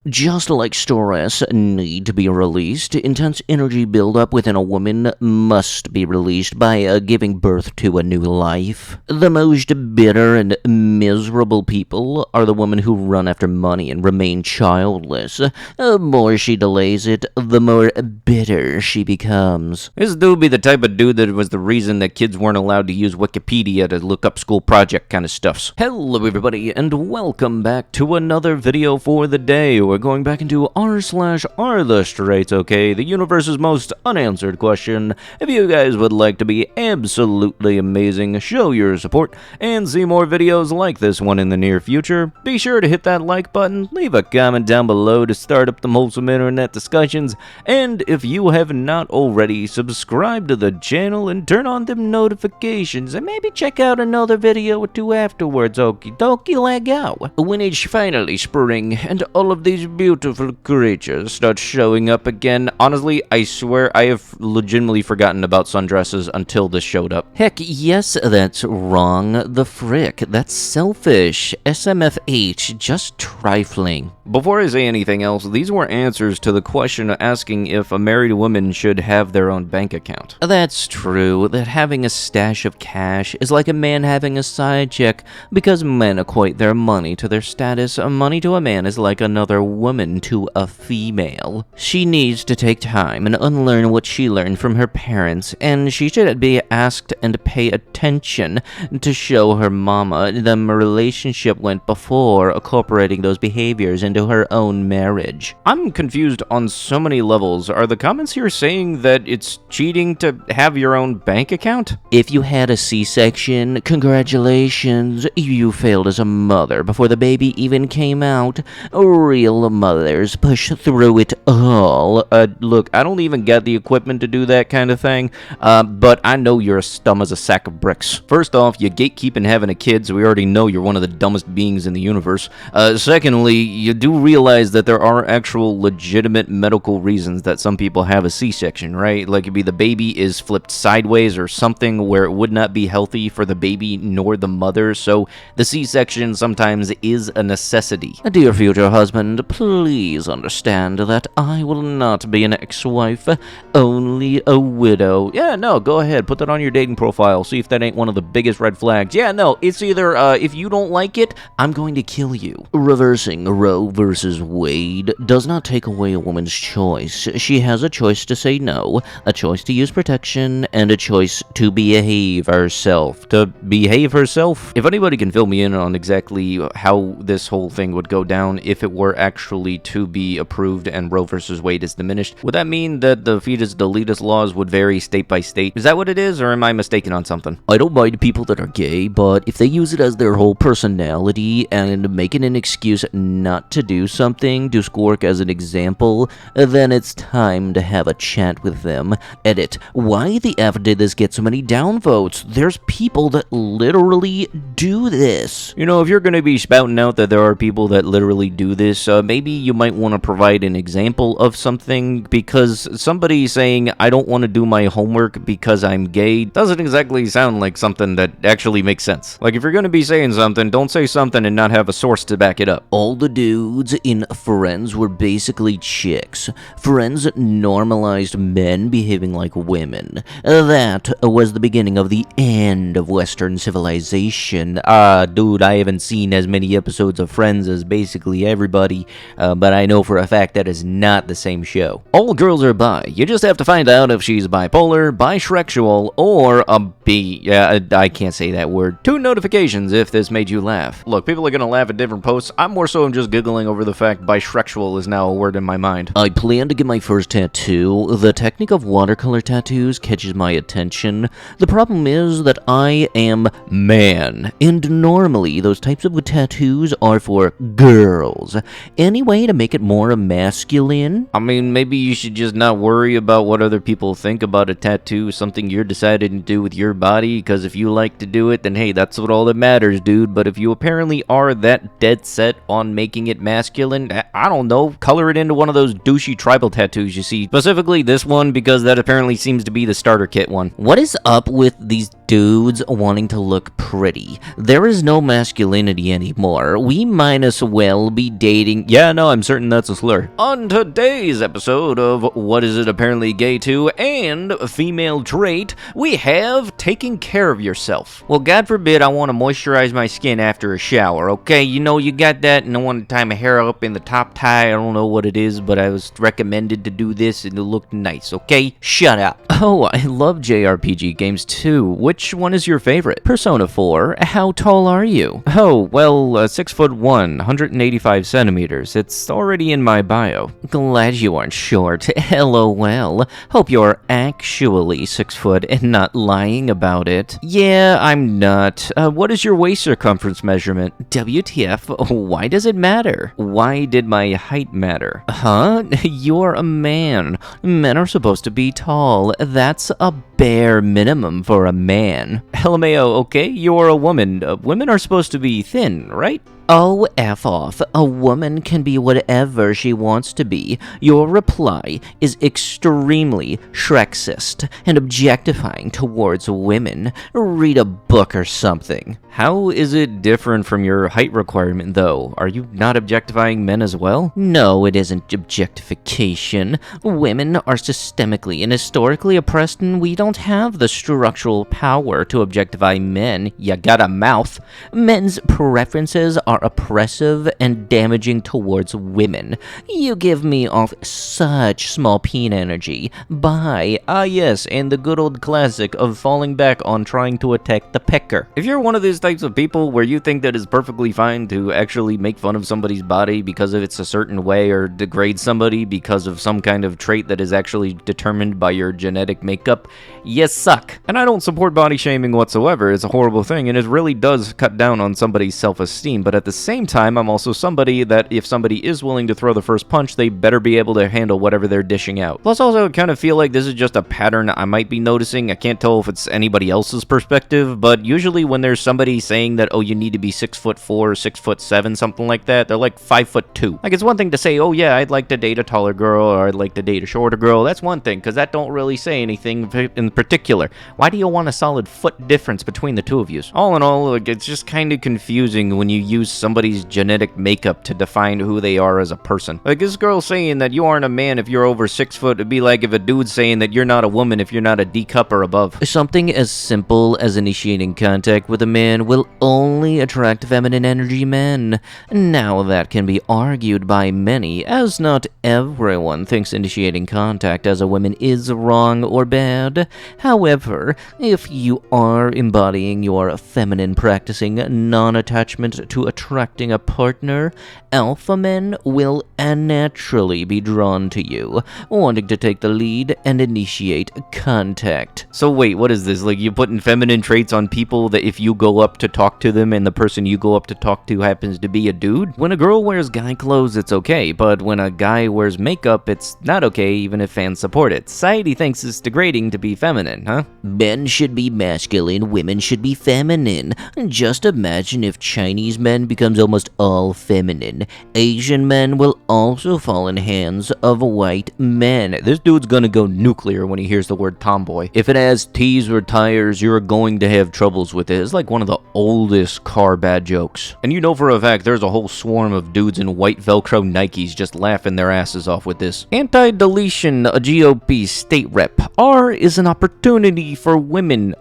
Just like stress need to be released, intense energy buildup within a woman must be released by giving birth to a new life. The most bitter and miserable people are the women who run after money and remain childless. The more she delays it, the more bitter she becomes. This dude be the type of dude that was the reason that kids weren't allowed to use Wikipedia to look up school project kind of stuffs. Hello everybody, and welcome back to another video for the day. We're going back into r/AreTheStraightsOK, the universe's most unanswered question. If you guys would like to be absolutely amazing, show your support, and see more videos like this one in the near future, be sure to hit that like button, leave a comment down below to start up the wholesome internet discussions, and if you have not already, subscribe to the channel and turn on them notifications, and maybe check out another video or two afterwards, okie dokie, leg out. When it's finally spring, and all of these beautiful creatures start showing up again. Honestly, I swear I have legitimately forgotten about sundresses until this showed up. Heck, yes, that's wrong. The frick, that's selfish. SMFH, just trifling. Before I say anything else, these were answers to the question asking if a married woman should have their own bank account. That's true, that having a stash of cash is like a man having a side chick, because men equate their money to their status. Money to a man is like another woman to a female. She needs to take time and unlearn what she learned from her parents, and she should be asked and pay attention to show her mama the relationship went before incorporating those behaviors into her own marriage. I'm confused on so many levels. Are the comments here saying that it's cheating to have your own bank account? If you had a C-section, congratulations, you failed as a mother before the baby even came out. Real mothers push through it all. Look, I don't even get the equipment to do that kind of thing, but I know you're as dumb as a sack of bricks. First off, you gatekeeping having a kid, so we already know you're one of the dumbest beings in the universe. Secondly, you do realize that there are actual legitimate medical reasons that some people have a C-section, right? Like, it'd be the baby is flipped sideways or something where it would not be healthy for the baby nor the mother, so the C-section sometimes is a necessity. Dear future husband, please understand that I will not be an ex-wife, only a widow. Yeah, no, go ahead, put that on your dating profile, see if that ain't one of the biggest red flags. Yeah, no, it's either, if you don't like it, I'm going to kill you. Reversing Roe versus Wade does not take away a woman's choice. She has a choice to say no, a choice to use protection, and a choice to behave herself. To behave herself? If anybody can fill me in on exactly how this whole thing would go down if it were actually to be approved and Roe versus Wade is diminished, would that mean that the fetus deletus laws would vary state by state? Is that what it is, or am I mistaken on something? I don't mind people that are gay, but if they use it as their whole personality and make it an excuse not to do something, to squawk as an example, then it's time to have a chat with them. Edit. Why the F did this get so many downvotes? There's people that literally do this. You know, if you're gonna be spouting out that there are people that literally do this, maybe you might want to provide an example of something, because somebody saying, I don't want to do my homework because I'm gay, doesn't exactly sound like something that actually makes sense. Like, if you're gonna be saying something, don't say something and not have a source to back it up. All the dudes in Friends were basically chicks. Friends normalized men behaving like women. That was the beginning of the end of Western civilization. Dude, I haven't seen as many episodes of Friends as basically everybody, but I know for a fact that is not the same show. All girls are bi. You just have to find out if she's bipolar, bisexual, or a B. Yeah, I can't say that word. 2 notifications if this made you laugh. Look, people are gonna laugh at different posts. I'm more so just giggling over the fact bisexual is now a word in my mind. I plan to get my first tattoo. The technique of watercolor tattoos catches my attention. The problem is that I am man, and normally those types of tattoos are for girls. Any way to make it more masculine? I mean, maybe you should just not worry about what other people think about a tattoo, something you're deciding to do with your body, because if you like to do it, then hey, that's what all that matters, dude. But if you apparently are that dead set on making it masculine, I don't know, color it into one of those douchey tribal tattoos you see. Specifically this one, because that apparently seems to be the starter kit one. What is up with these dudes wanting to look pretty. There is no masculinity anymore. We might as well be dating. Yeah, no, I'm certain that's a slur. On today's episode of What Is It Apparently Gay To and Female Trait, we have taking care of yourself. Well, God forbid I want to moisturize my skin after a shower, okay? You know, you got that, and I want to tie my hair up in the top tie. I don't know what it is, but I was recommended to do this, and it looked nice, okay? Shut up. Oh, I love JRPG games too. Which one is your favorite? Persona 4. How tall are you? Oh, well, 6'1", 185 centimeters. It's already in my bio. Glad you aren't short. LOL. Hope you're actually 6 foot and not lying about it. Yeah, I'm not. What is your waist circumference measurement? WTF? Why does it matter? Why did my height matter? Huh? You're a man. Men are supposed to be tall. That's a bare minimum for a man. LMAO, okay, you're a woman. Women are supposed to be thin, right? Oh, F off. A woman can be whatever she wants to be. Your reply is extremely Shrexist and objectifying towards women. Read a book or something. How is it different from your height requirement, though? Are you not objectifying men as well? No, it isn't objectification. Women are systemically and historically oppressed, and we don't have the structural power to objectify men. You got a mouth. Men's preferences are oppressive and damaging towards women. You give me off such small peen energy. Bye. Ah yes, and the good old classic of falling back on trying to attack the pecker. If you're one of these types of people where you think that it's perfectly fine to actually make fun of somebody's body because of it's a certain way, or degrade somebody because of some kind of trait that is actually determined by your genetic makeup, you suck. And I don't support body shaming whatsoever. It's a horrible thing, and it really does cut down on somebody's self-esteem, but at the same time, I'm also somebody that if somebody is willing to throw the first punch, they better be able to handle whatever they're dishing out. Plus, also, I kind of feel like this is just a pattern I might be noticing. I can't tell if it's anybody else's perspective, but usually when there's somebody saying that, oh, you need to be 6'4", 6'7", something like that, they're like 5'2". Like, it's one thing to say, oh yeah, I'd like to date a taller girl, or I'd like to date a shorter girl. That's one thing, because that don't really say anything in particular. Why do you want a solid foot difference between the two of you? All in all, like, it's just kind of confusing when you use somebody's genetic makeup to define who they are as a person. Like, this girl saying that you aren't a man if you're over 6 foot, it'd be like if a dude saying that you're not a woman if you're not a D cup or above. Something as simple as initiating contact with a man will only attract feminine energy men. Now that can be argued by many, as not everyone thinks initiating contact as a woman is wrong or bad. However, if you are embodying your feminine practicing non-attachment to attracting a partner, alpha men will naturally be drawn to you, wanting to take the lead and initiate contact. So wait, what is this? Like, you putting feminine traits on people that if you go up to talk to them and the person you go up to talk to happens to be a dude? When a girl wears guy clothes, it's okay, but when a guy wears makeup, it's not okay even if fans support it. Society thinks it's degrading to be feminine, huh? Men should be masculine, women should be feminine. Just imagine if Chinese men becomes almost all feminine. Asian men will also fall in hands of white men. This dude's gonna go nuclear when he hears the word tomboy. If it has T's or tires, you're going to have troubles with it. It's like one of the oldest car bad jokes. And you know for a fact there's a whole swarm of dudes in white Velcro Nikes just laughing their asses off with this. Anti-deletion, a GOP state rep. R is an opportunity for women.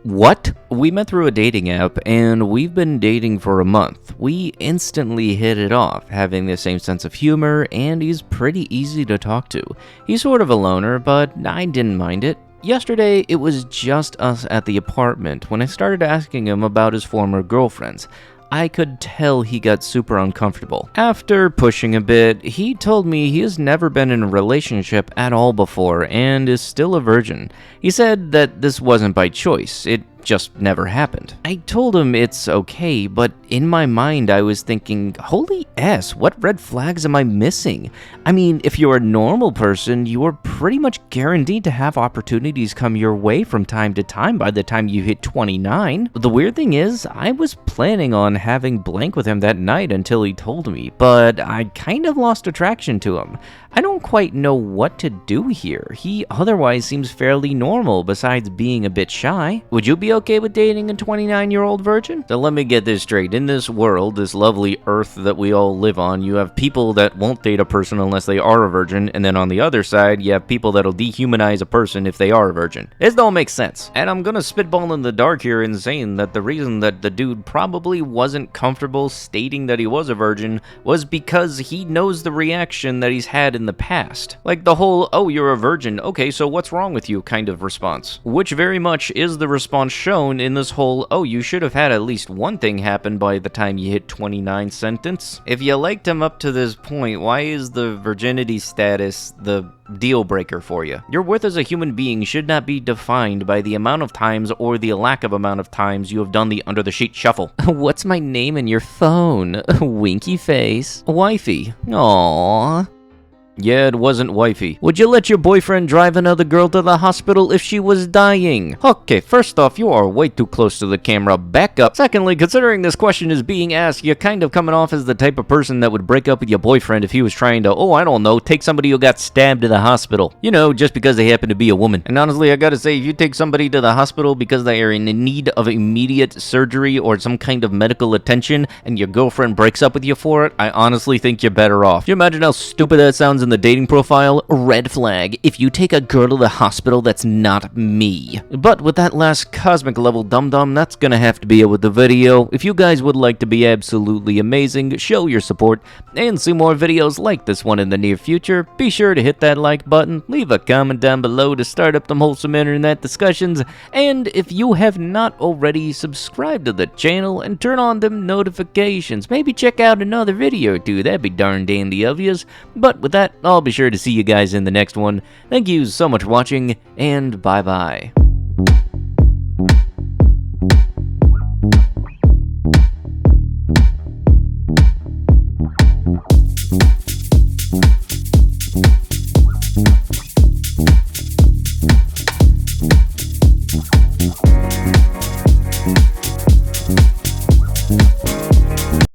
What? We met through a dating app, and we've been dating for a month. We instantly hit it off, having the same sense of humor, and he's pretty easy to talk to. He's sort of a loner, but I didn't mind it. Yesterday, it was just us at the apartment when I started asking him about his former girlfriends. I could tell he got super uncomfortable. After pushing a bit, he told me he has never been in a relationship at all before and is still a virgin. He said that this wasn't by choice. It just never happened. I told him it's okay, but in my mind I was thinking, holy S, what red flags am I missing? I mean, if you're a normal person, you are pretty much guaranteed to have opportunities come your way from time to time by the time you hit 29. The weird thing is, I was planning on having blank with him that night until he told me, but I kind of lost attraction to him. I don't quite know what to do here. He otherwise seems fairly normal besides being a bit shy. Would you be okay with dating a 29-year-old virgin? So let me get this straight. In this world, this lovely earth that we all live on, you have people that won't date a person unless they are a virgin, and then on the other side, you have people that'll dehumanize a person if they are a virgin. This don't make sense. And I'm gonna spitball in the dark here in saying that the reason that the dude probably wasn't comfortable stating that he was a virgin was because he knows the reaction that he's had in the past. Like the whole, oh, you're a virgin, okay, so what's wrong with you kind of response. Which very much is the response shown in this whole, oh, you should have had at least one thing happen by the time you hit 29 sentence. If you liked him up to this point, why is the virginity status the deal breaker for you? Your worth as a human being should not be defined by the amount of times or the lack of amount of times you have done the under the sheet shuffle. What's my name in your phone? Winky face. Wifey. Aww. Yeah, it wasn't wifey. Would you let your boyfriend drive another girl to the hospital if she was dying? Okay, first off, you are way too close to the camera. Back up. Secondly, considering this question is being asked, you're kind of coming off as the type of person that would break up with your boyfriend if he was trying to, oh, I don't know, take somebody who got stabbed to the hospital. You know, just because they happen to be a woman. And honestly, I gotta say, if you take somebody to the hospital because they are in need of immediate surgery or some kind of medical attention, and your girlfriend breaks up with you for it, I honestly think you're better off. Do you imagine how stupid that sounds in the dating profile? Red flag. If you take a girl to the hospital, that's not me. But with that last cosmic level dum-dum, that's gonna have to be it with the video. If you guys would like to be absolutely amazing, show your support, and see more videos like this one in the near future, be sure to hit that like button, leave a comment down below to start up them wholesome internet discussions, and if you have not already, subscribe to the channel and turn on them notifications. Maybe check out another video or two, that'd be darn dandy of yous. But with that, I'll be sure to see you guys in the next one. Thank you so much for watching, and bye-bye.